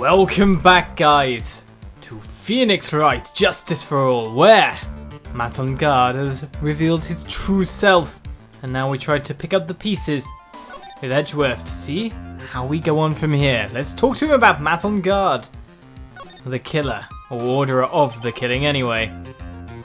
Welcome back, guys, to Phoenix Wright, Justice for All, where Matt Engarde has revealed his true self, and now we try to pick up the pieces with Edgeworth to see how we go on from here. Let's talk to him about Matt Engarde, the killer, or orderer of the killing anyway.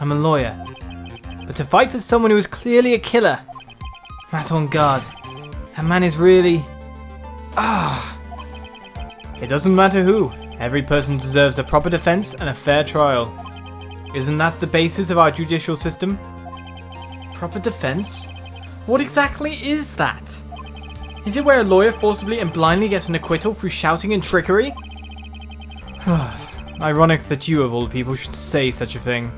I'm a lawyer, but to fight for someone who is clearly a killer, Matt Engarde, that man is really... It doesn't matter who. Every person deserves a proper defense and a fair trial. Isn't that the basis of our judicial system? Proper defense? What exactly is that? Is it where a lawyer forcibly and blindly gets an acquittal through shouting and trickery? Ironic that you, of all people, should say such a thing.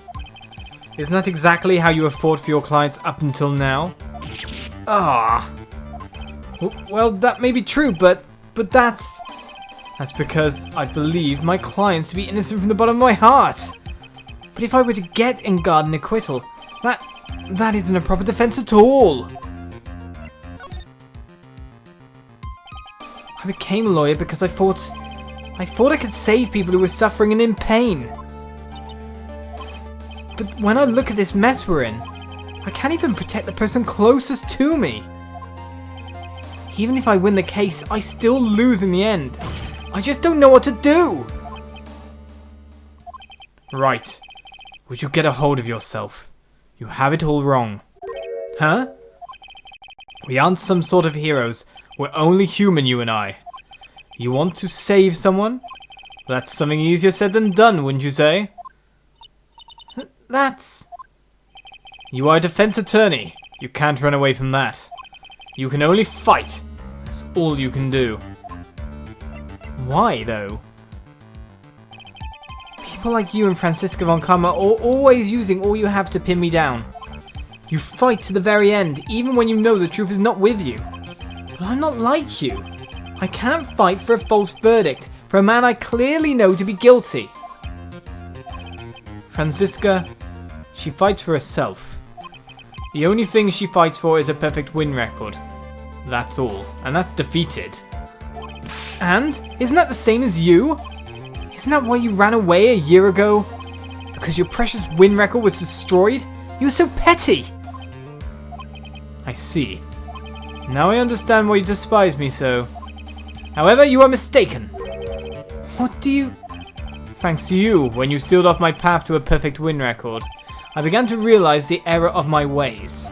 Isn't that exactly how you have fought for your clients up until now? Well, that may be true, but that's because I believe my clients to be innocent from the bottom of my heart. But if I were to get Engarde an acquittal, that isn't a proper defense at all. I became a lawyer because I thought I could save people who were suffering and in pain. But when I look at this mess we're in, I can't even protect the person closest to me. Even if I win the case, I still lose in the end. I just don't know what to do! Right. Would you get a hold of yourself? You have it all wrong. Huh? We aren't some sort of heroes. We're only human, you and I. You want to save someone? That's something easier said than done, wouldn't you say? You are a defense attorney. You can't run away from that. You can only fight. That's all you can do. Why, though? People like you and Franziska von Kammer are always using all you have to pin me down. You fight to the very end, even when you know the truth is not with you. But I'm not like you. I can't fight for a false verdict for a man I clearly know to be guilty. Franziska, she fights for herself. The only thing she fights for is a perfect win record. That's all, and that's defeated. And? Isn't that the same as you? Isn't that why you ran away a year ago? Because your precious win record was destroyed? You were so petty! I see. Now I understand why you despise me so. However, you are mistaken. What do you... Thanks to you, when you sealed off my path to a perfect win record, I began to realize the error of my ways.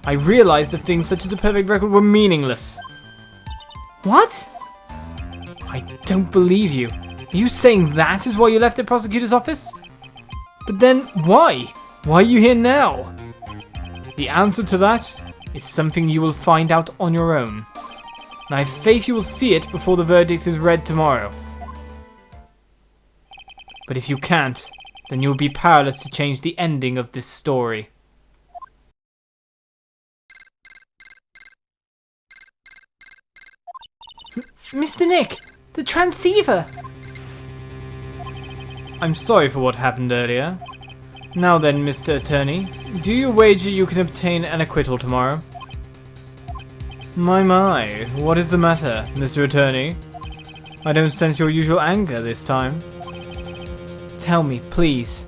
I realized that things such as a perfect record were meaningless. What? I don't believe you. Are you saying that is why you left the prosecutor's office? But then, why? Why are you here now? The answer to that is something you will find out on your own. And I have faith you will see it before the verdict is read tomorrow. But if you can't, then you will be powerless to change the ending of this story. Mr. Nick! The transceiver! I'm sorry for what happened earlier. Now then, Mr. Attorney, do you wager you can obtain an acquittal tomorrow? My, what is the matter, Mr. Attorney? I don't sense your usual anger this time. Tell me, please,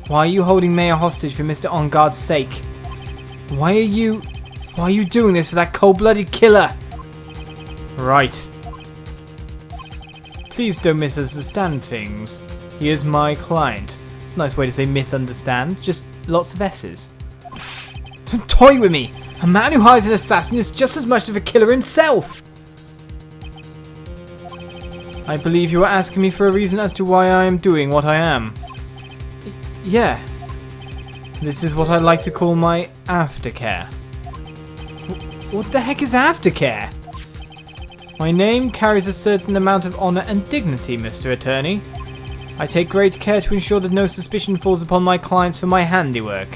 why are you holding Mayor hostage for Mr. Engarde's sake? Why are you doing this for that cold-blooded killer? Right. Please don't misunderstand things. He is my client. It's a nice way to say misunderstand, just lots of S's. Don't toy with me! A man who hires an assassin is just as much of a killer himself! I believe you are asking me for a reason as to why I am doing what I am. Yeah. This is what I like to call my aftercare. What the heck is aftercare? My name carries a certain amount of honor and dignity, Mr. Attorney. I take great care to ensure that no suspicion falls upon my clients for my handiwork.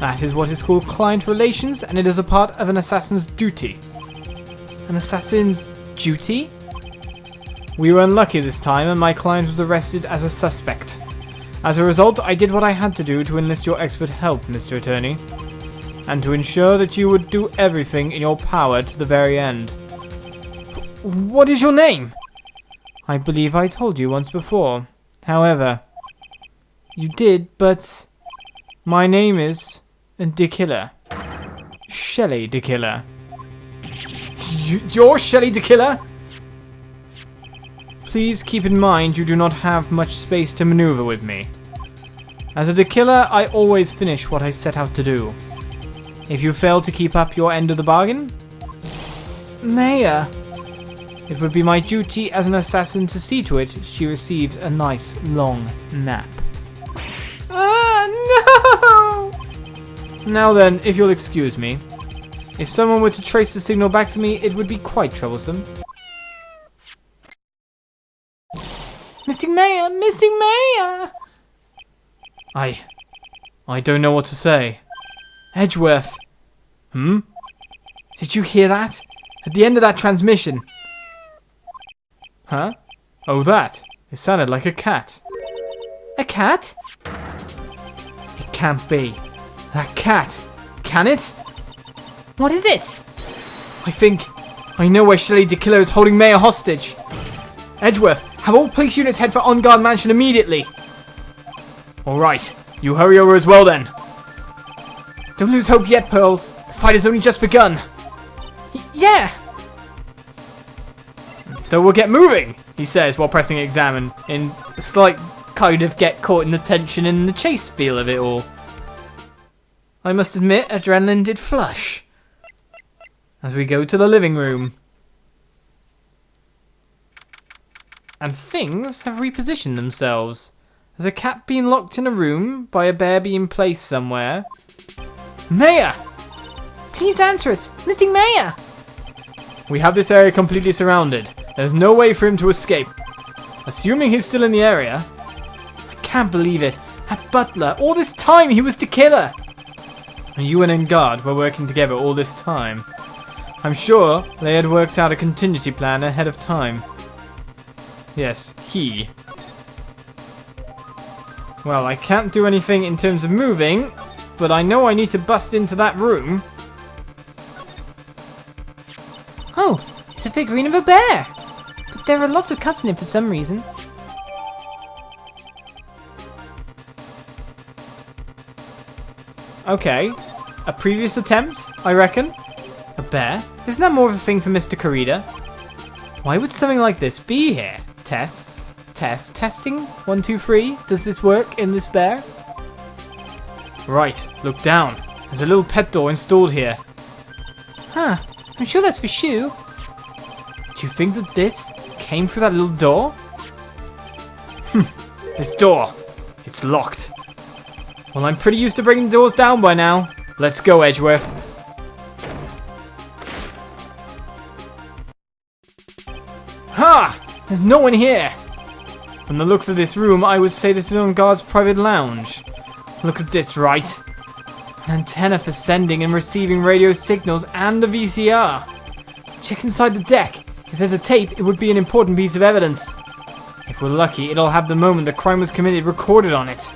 That is what is called client relations, and it is a part of an assassin's duty. An assassin's duty? We were unlucky this time, and my client was arrested as a suspect. As a result, I did what I had to do to enlist your expert help, Mr. Attorney, and to ensure that you would do everything in your power to the very end. What is your name? I believe I told you once before. However, you did, but my name is DeKiller. Shelley DeKiller. You're Shelley DeKiller? Please keep in mind you do not have much space to maneuver with me. As a DeKiller, I always finish what I set out to do. If you fail to keep up your end of the bargain, Maya, it would be my duty as an assassin to see to it she receives a nice long nap. Ah, no! Now then, if you'll excuse me, if someone were to trace the signal back to me, it would be quite troublesome. Mr. Mayor! Mr. Mayor! I don't know what to say. Edgeworth! Did you hear that? At the end of that transmission. Huh? Oh, that. It sounded like a cat. A cat? It can't be. That cat. Can it? What is it? I think I know where Shelley DeKiller is holding Mayor hostage. Edgeworth, have all police units head for Engarde Mansion immediately. Alright, you hurry over as well then. Don't lose hope yet, Pearls. The fight has only just begun. Yeah! So we'll get moving, he says while pressing examine, in a slight kind of get caught in the tension and the chase feel of it all. I must admit, adrenaline did flush. As we go to the living room. And things have repositioned themselves. There's a cat being locked in a room by a bear being placed somewhere. Mayor! Please answer us, Mr. Mayor! We have this area completely surrounded. There's no way for him to escape. Assuming he's still in the area. I can't believe it. That butler, all this time he was DeKiller. And you and Engarde were working together all this time. I'm sure they had worked out a contingency plan ahead of time. Yes, he. Well, I can't do anything in terms of moving, but I know I need to bust into that room. Oh, it's a figurine of a bear. But there are lots of cuts in it for some reason. Okay, a previous attempt, I reckon. A bear? Isn't that more of a thing for Mr. Corrida? Why would something like this be here? Tests? Testing? 1, 2, 3. Does this work in this bear? Right, look down. There's a little pet door installed here. Huh, I'm sure that's for Shoe. Do you think that this came through that little door? This door. It's locked. Well, I'm pretty used to breaking doors down by now. Let's go, Edgeworth. Ha! There's no one here. From the looks of this room, I would say this is Engarde's private lounge. Look at this, Wright. An antenna for sending and receiving radio signals and the VCR. Check inside the deck. If there's a tape, it would be an important piece of evidence. If we're lucky, it'll have the moment the crime was committed recorded on it.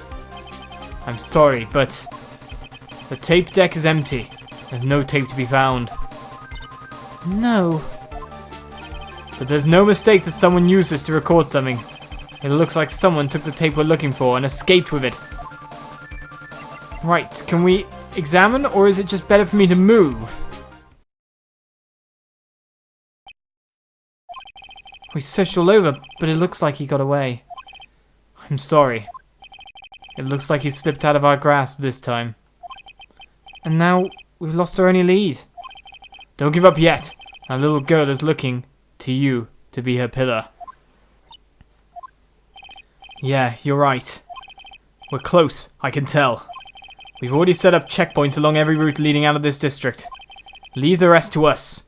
I'm sorry, but the tape deck is empty. There's no tape to be found. No. But there's no mistake that someone used this to record something. It looks like someone took the tape we're looking for and escaped with it. Right, can we examine, or is it just better for me to move? We searched all over, but it looks like he got away. I'm sorry. It looks like he slipped out of our grasp this time. And now we've lost our only lead. Don't give up yet. Our little girl is looking to you to be her pillar. Yeah, you're right. We're close, I can tell. We've already set up checkpoints along every route leading out of this district. Leave the rest to us.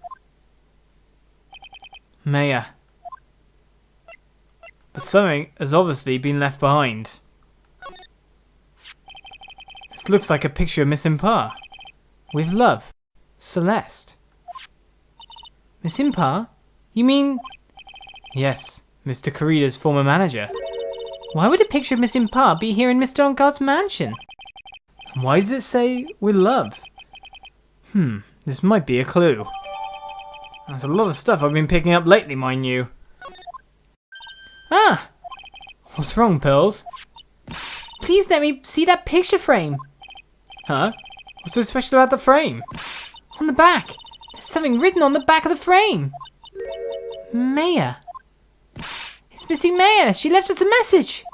Maya. But something has obviously been left behind. This looks like a picture of Miss Impar. With love. Celeste. Miss Impar? You mean... Yes, Mr. Corrida's former manager. Why would a picture of Miss Impar be here in Mr. Engarde's mansion? And why does it say, with love? This might be a clue. There's a lot of stuff I've been picking up lately, mind you. Ah! What's wrong, Pearls? Please let me see that picture frame. Huh? What's so special about the frame? On the back. There's something written on the back of the frame. Maya. It's missing Maya. She left us a message.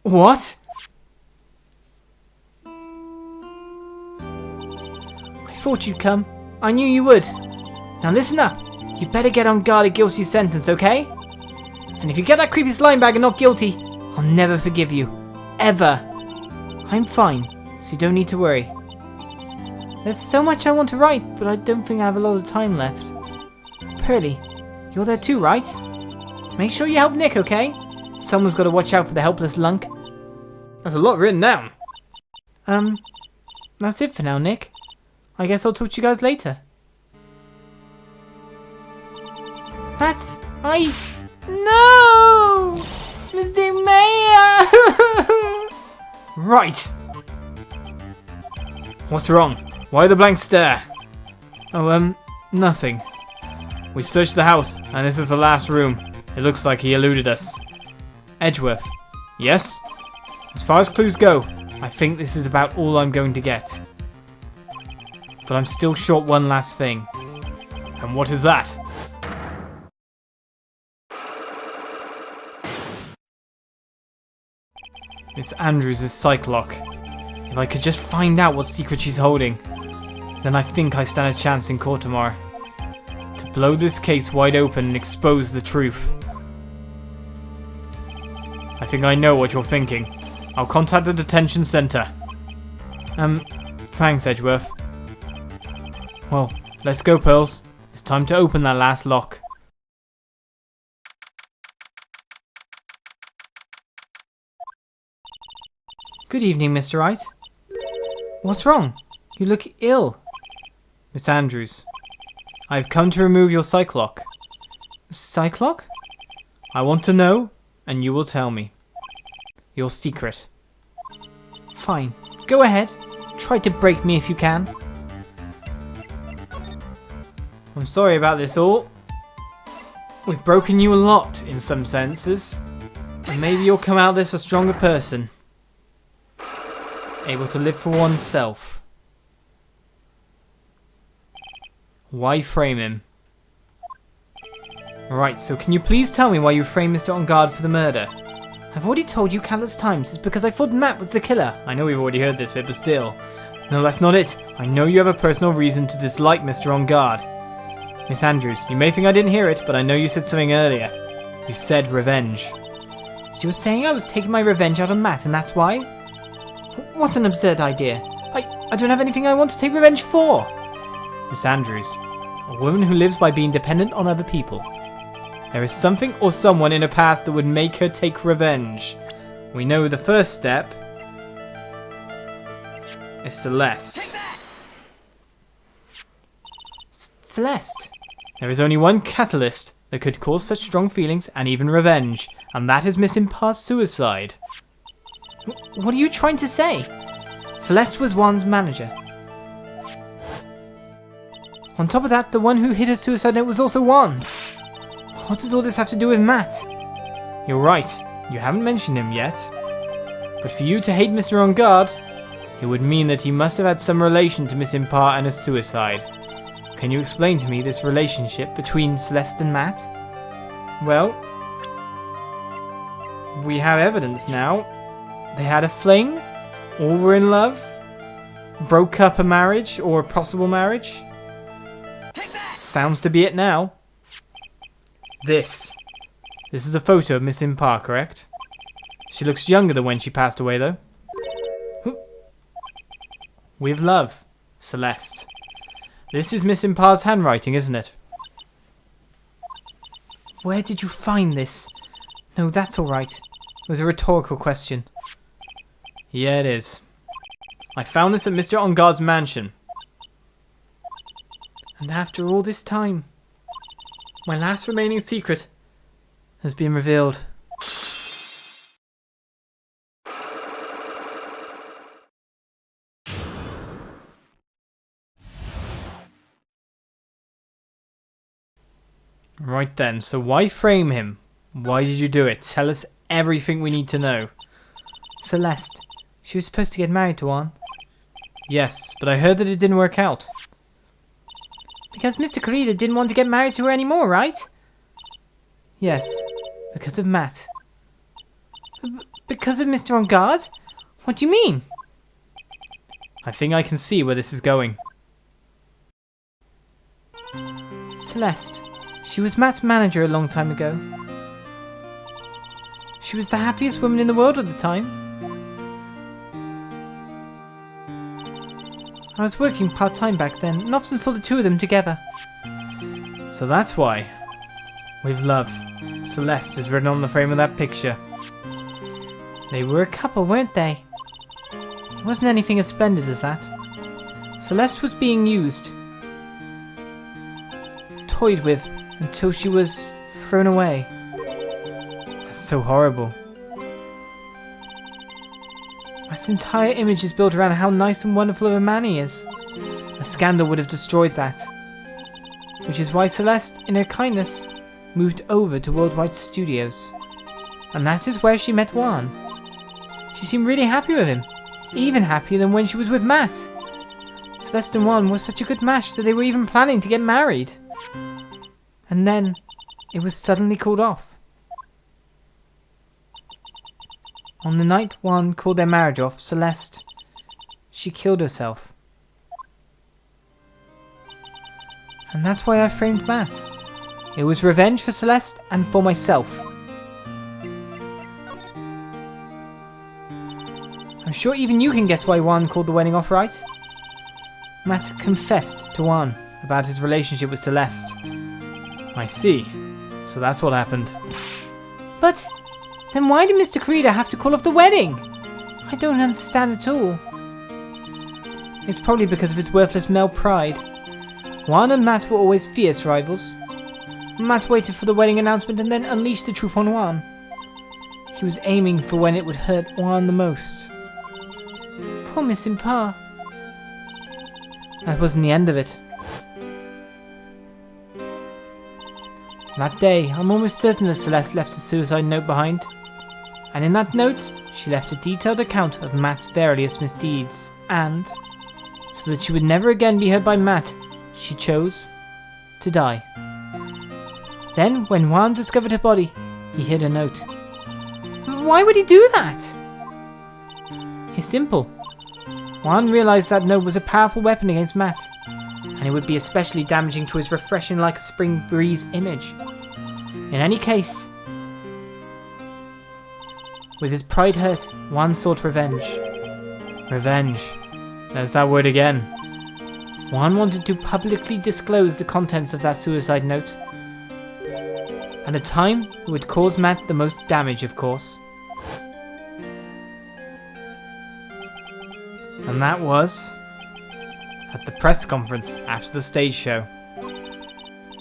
What? I thought you'd come. I knew you would. Now listen up. You better get on guard a guilty sentence, okay? And if you get that creepy slime bag and not guilty, I'll never forgive you. Ever. I'm fine, so you don't need to worry. There's so much I want to write, but I don't think I have a lot of time left. Pearly, you're there too, right? Make sure you help Nick, okay? Someone's got to watch out for the helpless lunk. That's a lot written down. That's it for now, Nick. I guess I'll talk to you guys later. No! Mr. Mayor! Right! What's wrong? Why the blank stare? Oh, nothing. We searched the house, and this is the last room. It looks like he eluded us. Edgeworth. Yes? As far as clues go, I think this is about all I'm going to get. But I'm still short one last thing. And what is that? Miss Andrews' psych lock. If I could just find out what secret she's holding, then I think I stand a chance in court tomorrow. To blow this case wide open and expose the truth. I think I know what you're thinking. I'll contact the detention center. Thanks, Edgeworth. Well, let's go, Pearls. It's time to open that last lock. Good evening, Mr. Wright. What's wrong? You look ill. Miss Andrews, I've come to remove your psych lock. Psych lock? I want to know, and you will tell me. Your secret. Fine. Go ahead. Try to break me if you can. I'm sorry about this all. We've broken you a lot in some senses. And maybe you'll come out of this a stronger person. Able to live for oneself. Why frame him? Right, so can you please tell me why you framed Mr. Engarde for the murder? I've already told you countless times, it's because I thought Matt was the killer. I know we've already heard this bit, but still. No, that's not it. I know you have a personal reason to dislike Mr. Engarde. Miss Andrews, you may think I didn't hear it, but I know you said something earlier. You said revenge. So you were saying I was taking my revenge out on Matt, and that's why? What an absurd idea. I don't have anything I want to take revenge for. Miss Andrews, a woman who lives by being dependent on other people. There is something or someone in her past that would make her take revenge. We know the first step is Celeste. Celeste. There is only one catalyst that could cause such strong feelings and even revenge, and that is Miss Impar's suicide. What are you trying to say? Celeste was Juan's manager. On top of that, the one who hid her suicide note was also Juan. What does all this have to do with Matt? You're right, you haven't mentioned him yet. But for you to hate Mr. Engarde, it would mean that he must have had some relation to Miss Impar and her suicide. Can you explain to me this relationship between Celeste and Matt? Well, we have evidence now. They had a fling, or were in love, broke up a marriage or a possible marriage. Sounds to be it now. This is a photo of Miss Impar, correct? She looks younger than when she passed away, though. With love, Celeste. This is Miss Impar's handwriting, isn't it? Where did you find this? No, that's all right. It was a rhetorical question. Yeah, it is. I found this at Mr. Engarde's mansion. And after all this time, my last remaining secret has been revealed. Right then, so why frame him? Why did you do it? Tell us everything we need to know. Celeste. She was supposed to get married to Juan. Yes, but I heard that it didn't work out. Because Mr. Corrida didn't want to get married to her anymore, right? Yes, because of Matt. Because of Mr. Engarde? What do you mean? I think I can see where this is going. Celeste. She was Matt's manager a long time ago. She was the happiest woman in the world at the time. I was working part-time back then and often saw the two of them together. So that's why. With love, Celeste is written on the frame of that picture. They were a couple, weren't they? It wasn't anything as splendid as that. Celeste was being used, toyed with, until she was thrown away. That's so horrible. Matt's entire image is built around how nice and wonderful of a man he is. A scandal would have destroyed that. Which is why Celeste, in her kindness, moved over to Worldwide Studios. And that is where she met Juan. She seemed really happy with him, even happier than when she was with Matt. Celeste and Juan were such a good match that they were even planning to get married. And then, it was suddenly called off. On the night Juan called their marriage off, Celeste, she killed herself. And that's why I framed Matt. It was revenge for Celeste and for myself. I'm sure even you can guess why Juan called the wedding off, right? Matt confessed to Juan about his relationship with Celeste. I see. So that's what happened. But then why did Mr. Corrida have to call off the wedding? I don't understand at all. It's probably because of his worthless male pride. Juan and Matt were always fierce rivals. Matt waited for the wedding announcement and then unleashed the truth on Juan. He was aiming for when it would hurt Juan the most. Poor missing Pa. That wasn't the end of it. That day, I'm almost certain that Celeste left a suicide note behind. And in that note, she left a detailed account of Matt's various misdeeds. And, so that she would never again be hurt by Matt, she chose to die. Then, when Juan discovered her body, he hid a note. Why would he do that? It's simple. Juan realized that note was a powerful weapon against Matt, and it would be especially damaging to his refreshing like a spring breeze image. In any case, with his pride hurt, Juan sought revenge. Revenge. There's that word again. Juan wanted to publicly disclose the contents of that suicide note. At a time it would cause Matt the most damage, of course. And that was at the press conference after the stage show.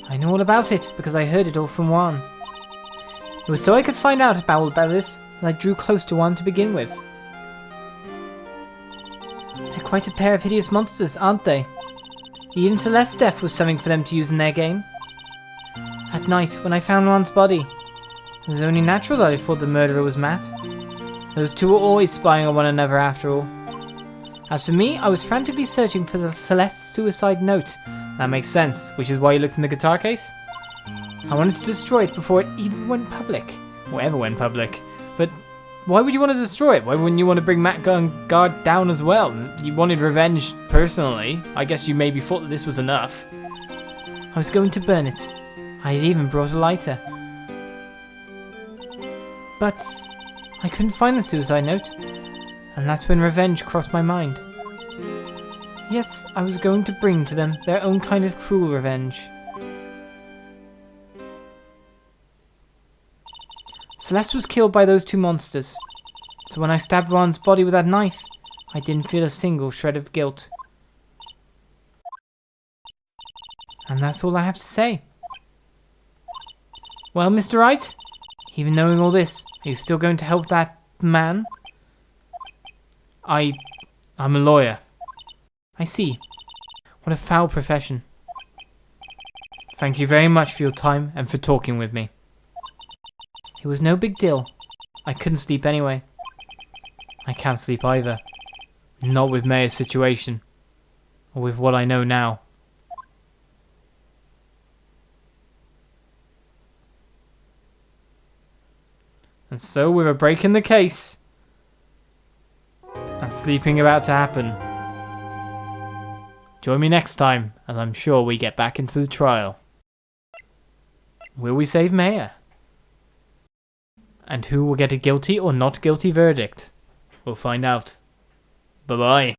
I know all about it because I heard it all from Juan. It was so I could find out about this that I drew close to Juan to begin with. They're quite a pair of hideous monsters, aren't they? Even Celeste's death was something for them to use in their game. At night, when I found Juan's body, it was only natural that I thought the murderer was Matt. Those two were always spying on one another after all. As for me, I was frantically searching for the Celeste suicide note. That makes sense, which is why you looked in the guitar case? I wanted to destroy it before it even went public. Or ever went public. But why would you want to destroy it? Why wouldn't you want to bring Matt Engarde down as well? You wanted revenge personally. I guess you maybe thought that this was enough. I was going to burn it. I had even brought a lighter. But I couldn't find the suicide note. And that's when revenge crossed my mind. Yes, I was going to bring to them their own kind of cruel revenge. Celeste was killed by those two monsters. So when I stabbed Juan's body with that knife, I didn't feel a single shred of guilt. And that's all I have to say. Well, Mr. Wright, even knowing all this, are you still going to help that man? I'm a lawyer. I see. What a foul profession. Thank you very much for your time and for talking with me. It was no big deal. I couldn't sleep anyway. I can't sleep either. Not with Maya's situation. Or with what I know now. And so, with a break in the case, and sleeping about to happen, join me next time, as I'm sure we get back into the trial. Will we save Maya? And who will get a guilty or not guilty verdict? We'll find out. Bye-bye.